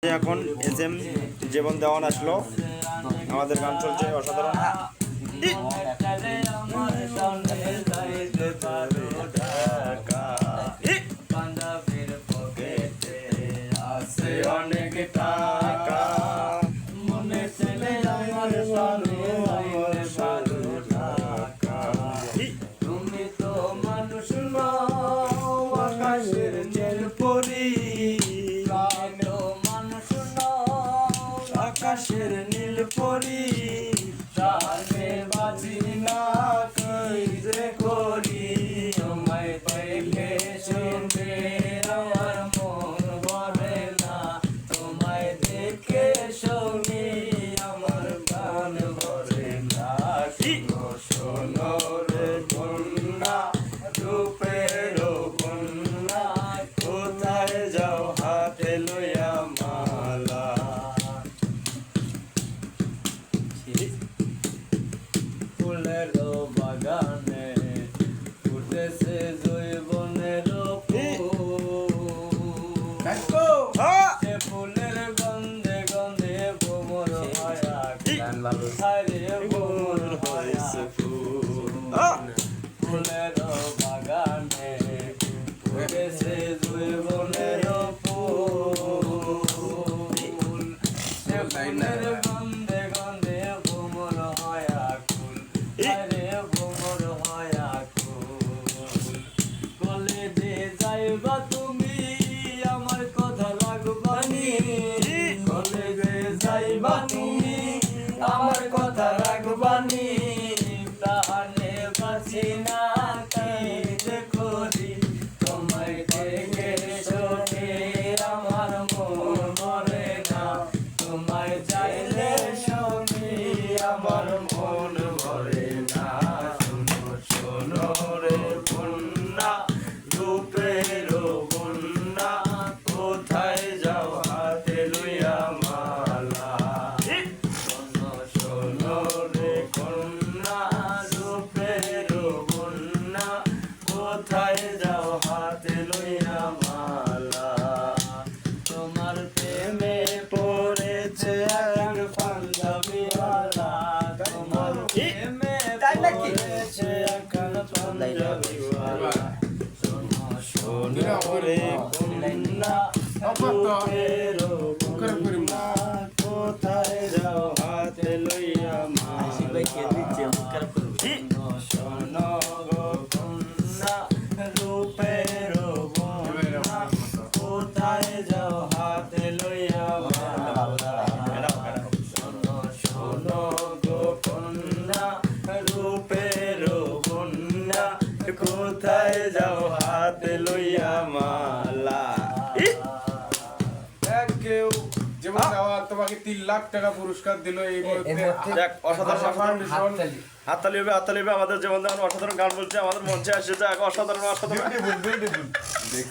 এখন এসএম জীবন দেওয়ান আসলো, আমাদের গান চলছে অসাধারণ। অনেক টাকা মনে ছেলে আমার তুমি তো মানুষ নও, আকাশের নীল পরী, আকাশের নীল পরী, প্রাণে বাজি না কই যে করি, আমায় দেখে শুনবে আমার মন ভরে না, তোমায় দেখে শুনি আমার প্রাণ ভরে না। শোনো রে কন্যা, রূপের কন্যা, কোথায় যাও হাতে লইয়া মালা, ফুলের বাগানে ফুটেছে জৈবনের ফুলের গন্ধে গন্ধে ভ্রমর ভ্রমর হয়েছে ফুলের বাগানে ফুটেছে জৈবনের ফুল, ফুলের গন্ধে গন্ধে ভ্রমর হয় আকুল, আরে ভ্রমর হয় আকুল। বলে যে যাইবা তুমি আমার কথা লাগবানি, বলে যে যাইবা তুমি আমার কথা রাখবানি, প্রাণে বাঁচি না কি যে করি, তোমায় দেখে শোনে আমার মন ভরে না, তোমায় চাইলে শুনি আমার মন ভরে না। শোনো শোনো রে কন্যা, রূপের কন্যা, কোথায় যাও হাতে লইয়া মালা, শোনো শোনো রে কন্যা, রূপের কন্যা, কোথায় যাও হাতে লইয়া মালা, তোমার প্রেমে পড়েছে এক পাঞ্জাবিওয়ালা, তোমার প্রেমে পড়েছে এক পাঞ্জাবিওয়ালা, শোনো শোনো রে কন্যা, রূপের কন্যা, কোথায় যাও হাতে লইয়া মালা, শোনো শোনো গো কন্যা, রূপের কন্যা, কোথায় যাও হাতে লইয়া মালা, শোনো শোনো গো কন্যা, রূপের কন্যা, কোথায় যাও হাতে লইয়া মালা। কেউ যেমন তোমাকে 3 লাখ টাকা পুরস্কার দিল এই অসাধারণ হাততালি হবে, হাততালি হবে। আমাদের জীবন দেওয়ান অসাধারণ গান বলছে, আমাদের মঞ্চে আসছে, অসাধারণ অসাধারণ।